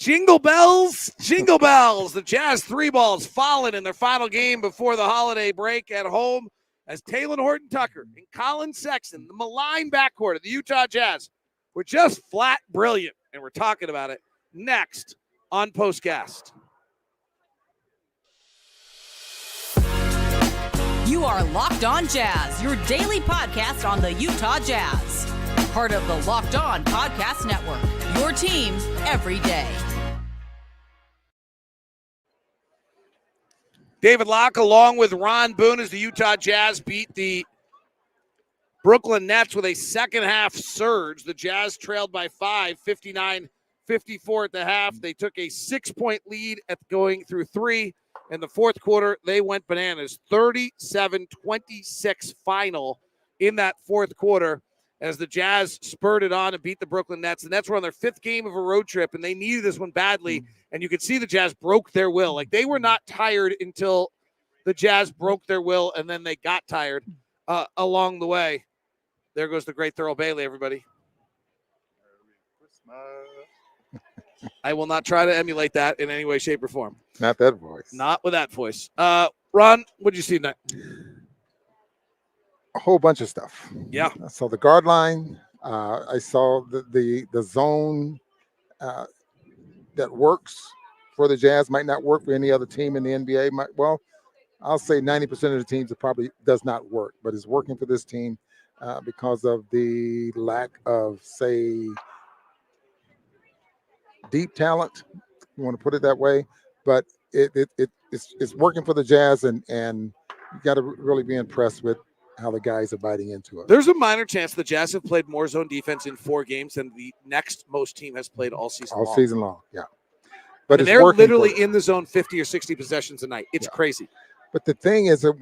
Jingle bells, jingle bells. The Jazz 3 balls fallen in their final game before the holiday break at home as Talen Horton-Tucker and Collin Sexton, the malign backcourt of the Utah Jazz, were just flat brilliant. And we're talking about it next on POSTCAST. You are Locked On Jazz, your daily podcast on the Utah Jazz. Part of the Locked On Podcast Network, your team every day. David Locke along with Ron Boone as the Utah Jazz beat the Brooklyn Nets with a second-half surge. The Jazz trailed by 5, 59-54 at the half. They took a 6-point lead at going through 3. In the fourth quarter, they went bananas. 37-26 final in that fourth quarter as the Jazz spurred it on and beat the Brooklyn Nets. The Nets were on their 5th game of a road trip, and they needed this one badly. And you could see the Jazz broke their will. Like, they were not tired until the Jazz broke their will, and then they got tired along the way. There goes the great Thurl Bailey, everybody. I will not try to emulate that in any way, shape, or form. Not that voice. Not with that voice. Ron, what did you see tonight? A whole bunch of stuff. Yeah. I saw the guard line. I saw the zone that works for the Jazz. Might not work for any other team in the NBA. I'll say 90% of the teams it probably does not work, but it's working for this team because of the lack of, say, deep talent. You want to put it that way, but it's working for the Jazz, and you got to really be impressed with how the guys are biting into it. There's a minor chance the Jazz have played more zone defense in 4 games than the next most team has played all season long. All season long, yeah. But and they're literally in the zone 50 or 60 possessions a night. It's crazy. But the thing is that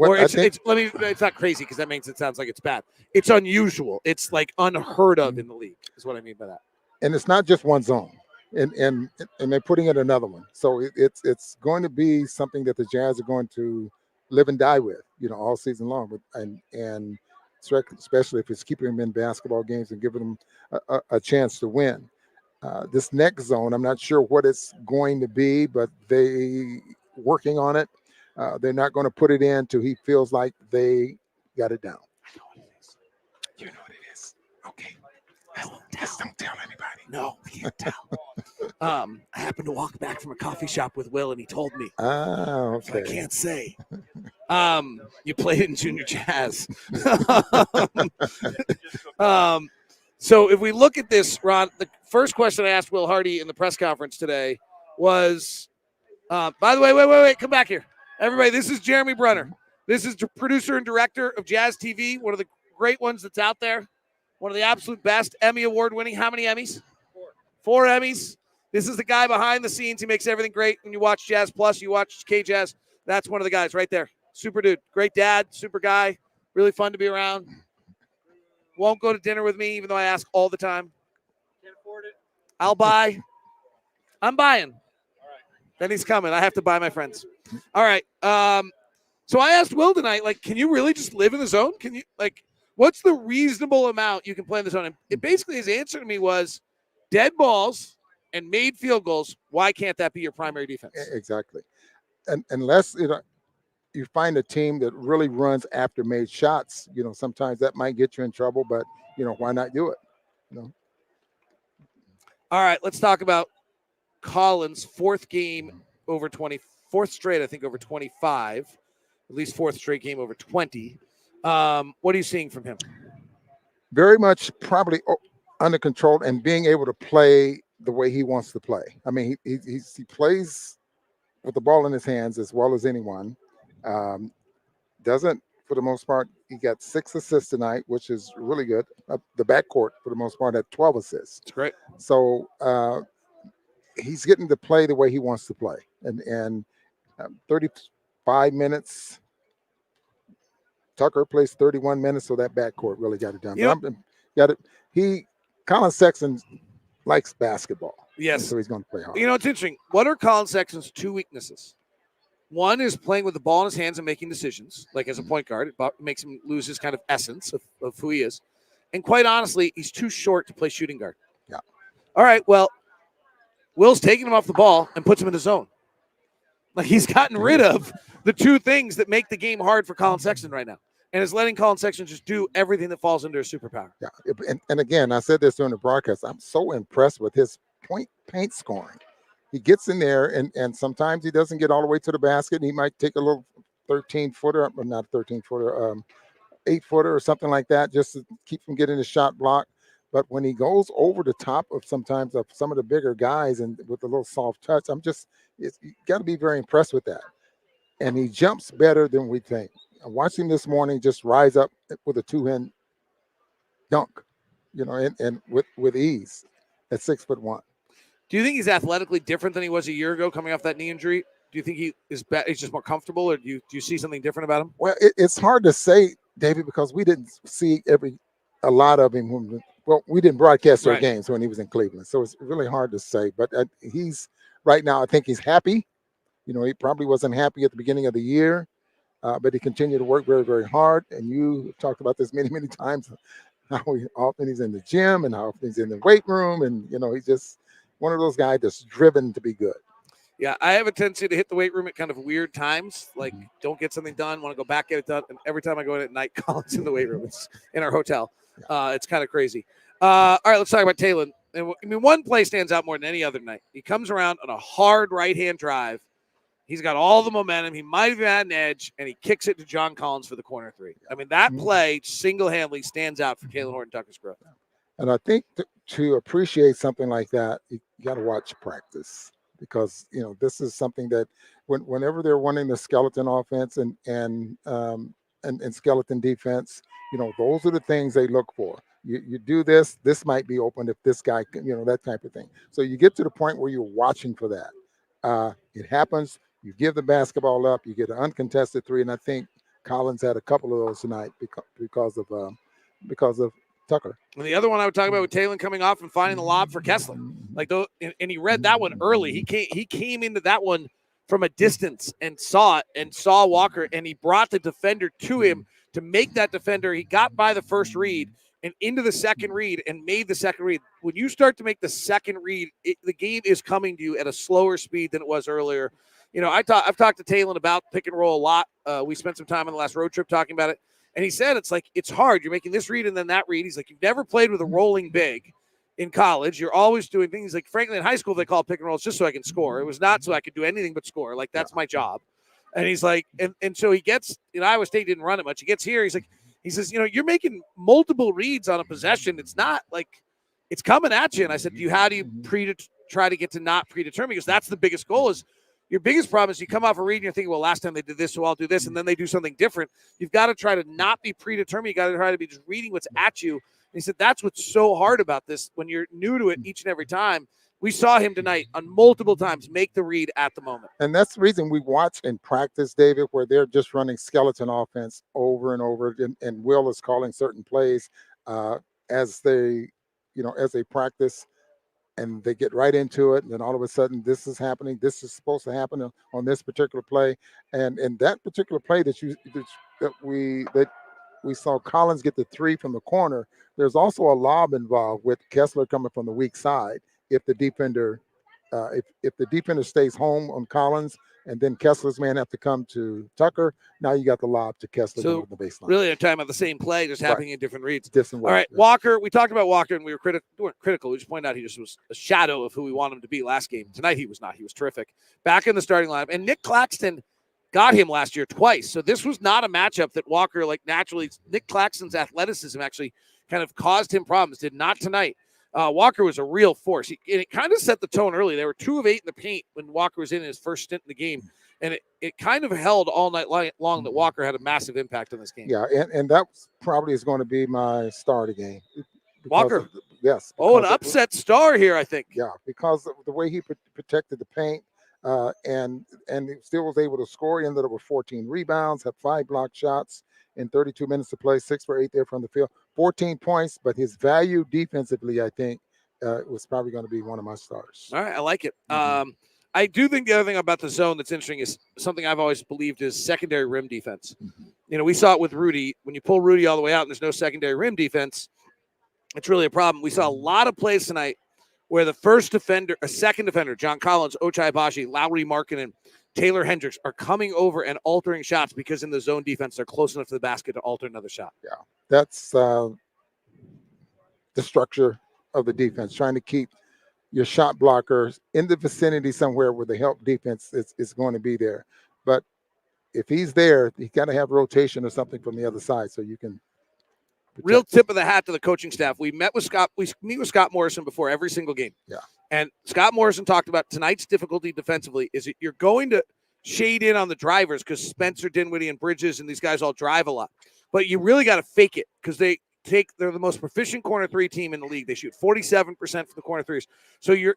it's not crazy because that makes it sounds like it's bad. It's unusual. It's like unheard of in the league is what I mean by that. And it's not just one zone. And they're putting in another one. So it's going to be something that the Jazz are going to live and die with, all season long. And especially if it's keeping them in basketball games and giving them a chance to win. This next zone, I'm not sure what it's going to be, but they working on it. They're not going to put it in until he feels like they got it down. I know what it is. You know what it is. Okay. I won't tell. Just don't tell anybody. No, I can't tell. I happened to walk back from a coffee shop with Will, and he told me. Oh, okay. So I can't say. You played in junior jazz. So if we look at this, Ron, the first question I asked Will Hardy in the press conference today was, by the way, wait, come back here. Everybody, this is Jeremy Brunner. This is the producer and director of Jazz TV, one of the great ones that's out there, one of the absolute best, Emmy Award winning. How many Emmys? 4 Emmys. This is the guy behind the scenes. He makes everything great. When you watch Jazz Plus, you watch K-Jazz. That's one of the guys right there. Super dude. Great dad. Super guy. Really fun to be around. Won't go to dinner with me, even though I ask all the time. Can't afford it. I'll buy. I'm buying. All right. Then he's coming. I have to buy my friends. All right. So I asked Will tonight, can you really just live in the zone? Can you, what's the reasonable amount you can play in the zone? And basically his answer to me was dead balls and made field goals. Why can't that be your primary defense? Exactly. And unless you find a team that really runs after made shots, sometimes that might get you in trouble, but why not do it? All right, let's talk about Collin's 4th game over 20, 4th straight, I think, over 25, at least 4th straight game over 20. What are you seeing from him? Very much probably under control and being able to play the way he wants to play. I mean, he plays with the ball in his hands as well as anyone. Doesn't, for the most part, he got 6 assists tonight, which is really good. The backcourt, for the most part, had 12 assists. It's great. So he's getting to play the way he wants to play. And 35 minutes. Tucker plays 31 minutes, so that backcourt really got it done. Collin Sexton likes basketball. Yes. So he's going to play hard. It's interesting. What are Collin Sexton's 2 weaknesses? One is playing with the ball in his hands and making decisions, like as a point guard. It makes him lose his kind of essence of who he is. And quite honestly, he's too short to play shooting guard. Yeah. All right, well, Will's taking him off the ball and puts him in the zone. Like, he's gotten rid of the two things that make the game hard for Collin Sexton right now, and is letting Collin Sexton just do everything that falls under his superpower. Yeah, and again, I said this during the broadcast. I'm so impressed with his paint scoring. He gets in there, and sometimes he doesn't get all the way to the basket. And he might take a little 13-footer, or not 13-footer, 8-footer or something like that, just to keep from getting his shot blocked. But when he goes over the top of sometimes of some of the bigger guys and with a little soft touch, you got to be very impressed with that. And he jumps better than we think. I watched him this morning just rise up with a two-hand dunk, and with ease at 6'1". Do you think he's athletically different than he was a year ago coming off that knee injury? Do you think he's just more comfortable, or do you see something different about him? Well, it's hard to say, David, because we didn't see a lot of him. We didn't broadcast our games when he was in Cleveland, so it's really hard to say. But he's right now, I think he's happy. He probably wasn't happy at the beginning of the year, but he continued to work very, very hard. And you talked about this many, many times, how often he's in the gym and how often he's in the weight room. And, he's just one of those guys that's driven to be good. Yeah, I have a tendency to hit the weight room at kind of weird times, like don't get something done, want to go back, get it done. And every time I go in at night, Collin's in the weight room. It's in our hotel. It's kind of crazy. All right, let's talk about Talen. And one play stands out more than any other night. He comes around on a hard right-hand drive. He's got all the momentum. He might have had an edge, and he kicks it to John Collins for the corner three. I mean, that play single-handedly stands out for Talen Horton-Tucker's growth. And I think to appreciate something like that, you got to watch practice, because this is something that whenever they're running the skeleton offense and skeleton defense, those are the things they look for. You do this might be open if this guy, that type of thing. So you get to the point where you're watching for that. It happens. You give the basketball up, you get an uncontested three, and I think Collins had a couple of those tonight because of Tucker. And the other one I would talk about with Talen coming off and finding the lob for Kessler, and he read that one early. He came into that one from a distance and saw Walker, and he brought the defender to him to make that defender. He got by the first read and into the second read and made the second read. When you start to make the second read, the game is coming to you at a slower speed than it was earlier. I've talked to Talen about pick and roll a lot. We spent some time on the last road trip talking about it. And he said, it's hard. You're making this read and then that read. He's like, you've never played with a rolling big in college. You're always doing things like, frankly, in high school, they call pick and rolls just so I can score. It was not so I could do anything but score. Like, that's my job. And he's like, and so he gets, Iowa State didn't run it much. He gets here. He says, you're making multiple reads on a possession. It's not like it's coming at you. And I said, how do you try to get to not predetermine? Because that's the biggest goal. Is your biggest problem is you come off a read and you're thinking, well, last time they did this, so I'll do this. And then they do something different. You've got to try to not be predetermined. You got to try to be just reading what's at you. And he said, that's what's so hard about this when you're new to it each and every time. We saw him tonight on multiple times make the read at the moment. And that's the reason we watch in practice, David, where they're just running skeleton offense over and over. And Will is calling certain plays as they practice, and they get right into it. And then all of a sudden, this is happening. This is supposed to happen on this particular play. And that particular play that we saw Collins get the three from the corner, there's also a lob involved with Kessler coming from the weak side. If the defender stays home on Collins, and then Kessler's man have to come to Tucker, now you got the lob to Kessler on the baseline. Really, they're talking about the same play, just happening in different reads. Different All right, Walker. We talked about Walker, and we weren't critical. We just pointed out he just was a shadow of who we want him to be last game. Tonight he was not. He was terrific. Back in the starting lineup, and Nick Claxton got him last year twice. So this was not a matchup that Walker naturally. Nick Claxton's athleticism actually kind of caused him problems. Did not tonight. Walker was a real force. And it kind of set the tone early. They were 2 of 8 in the paint when Walker was in his first stint in the game. And it kind of held all night long that Walker had a massive impact on this game. Yeah, and that probably is going to be my star of the game. Walker? Yes. An upset star here, I think. Yeah, because of the way he protected the paint and he still was able to score. He ended up with 14 rebounds, had 5 blocked shots in 32 minutes to play, 6 for 8 there from the field. 14 points, but his value defensively, I think, was probably going to be one of my stars. All right, I like it. I do think the other thing about the zone that's interesting is something I've always believed is secondary rim defense. We saw it with Rudy. When you pull Rudy all the way out and there's no secondary rim defense, it's really a problem. We saw a lot of plays tonight where the first defender, a second defender, John Collins, Ochai Agbaji, Lowry Markkanen, Taylor Hendricks are coming over and altering shots because in the zone defense, they're close enough to the basket to alter another shot. Yeah, that's the structure of the defense, trying to keep your shot blockers in the vicinity somewhere where the help defense is going to be there. But if he's there, you got to have rotation or something from the other side so you can protect. Real tip of the hat to the coaching staff. We meet with Scott Morrison before every single game. Yeah. And Scott Morrison talked about tonight's difficulty defensively is that you're going to shade in on the drivers because Spencer Dinwiddie and Bridges and these guys all drive a lot. But you really got to fake it because they're the most proficient corner three team in the league. They shoot 47% for the corner threes. So you're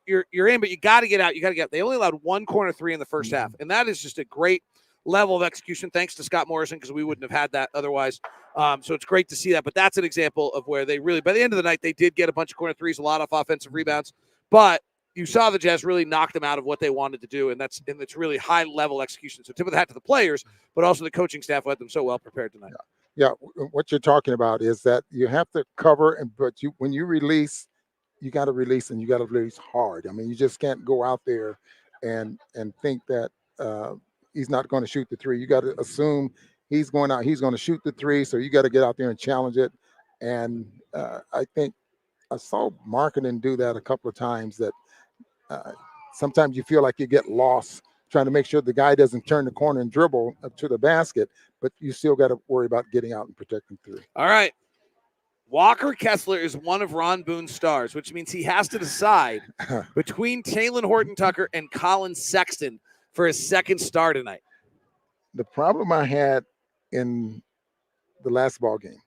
in, but you got to get out. You got to get out. They only allowed one corner three in the first half. And that is just a great level of execution, thanks to Scott Morrison, because we wouldn't have had that otherwise. So it's great to see that. But that's an example of where they really, by the end of the night, they did get a bunch of corner threes, a lot of offensive rebounds. But you saw the Jazz really knock them out of what they wanted to do, and it's really high-level execution. So tip of the hat to the players, but also the coaching staff who had them so well prepared tonight. Yeah, what you're talking about is that you have to cover, but when you release, you got to release, and you got to release hard. I mean, you just can't go out there and think that he's not going to shoot the three. You got to assume he's going out, he's going to shoot the three, so you got to get out there and challenge it. And I think I saw Markkanen do that a couple of times, that sometimes you feel like you get lost trying to make sure the guy doesn't turn the corner and dribble up to the basket, but you still got to worry about getting out and protecting three. All right. Walker Kessler is one of Ron Boone's stars, which means he has to decide between Talen Horton-Tucker and Collin Sexton for his second star tonight. The problem I had in the last ball game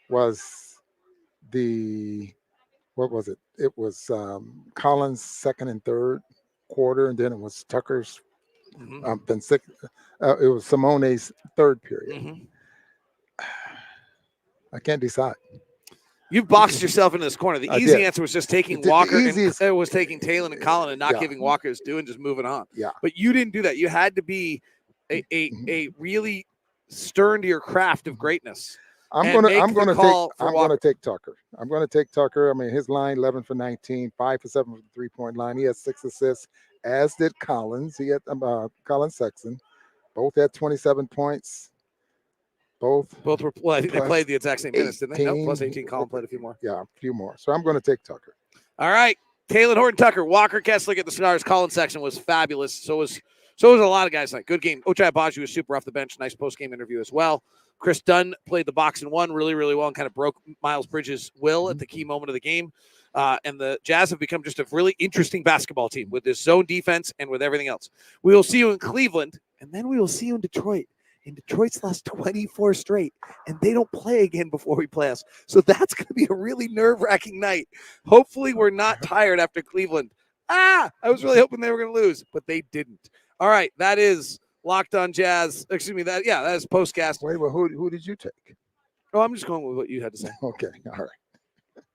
was what was it? It was Collins' second and third quarter, and then it was Tucker's. Then it was Simone's third period. I can't decide. You've boxed yourself into this corner. The easy answer was just taking Walker and it was taking Talen and Collin and not giving Walker his due and just moving on. Yeah. But you didn't do that. You had to be a really stern to your craft of greatness. I'm gonna take Tucker. I'm gonna take Tucker. I mean, his line 11 for 19, 5 for 7 from the 3-point line. He had 6 assists, as did Collins. He had Collin Sexton. Both had 27 points. Both were. Well, I think they played the exact same minutes, didn't they? No, plus 18. Collin played a few more. Yeah, a few more. So I'm going to take Tucker. All right, Talen Horton-Tucker, Walker Kessler get the stars. Collin Sexton was fabulous. So was a lot of guys tonight. Good game. Ochai Agbaji was super off the bench. Nice post-game interview as well. Chris Dunn played the box and one really, really well and kind of broke Miles Bridges' will at the key moment of the game. And the Jazz have become just a really interesting basketball team with this zone defense and with everything else. We will see you in Cleveland, and then we will see you in Detroit. And Detroit's lost 24 straight, and they don't play again before we play us. So that's going to be a really nerve-wracking night. Hopefully we're not tired after Cleveland. I was really hoping they were going to lose, but they didn't. All right, that is Locked on Jazz. Excuse me, that is POSTCAST. Wait, well, who did you take? Oh, I'm just going with what you had to say. Okay, all right.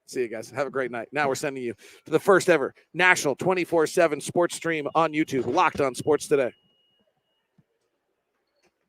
See you guys. Have a great night. Now we're sending you to the first ever national 24/7 sports stream on YouTube, Locked on Sports Today.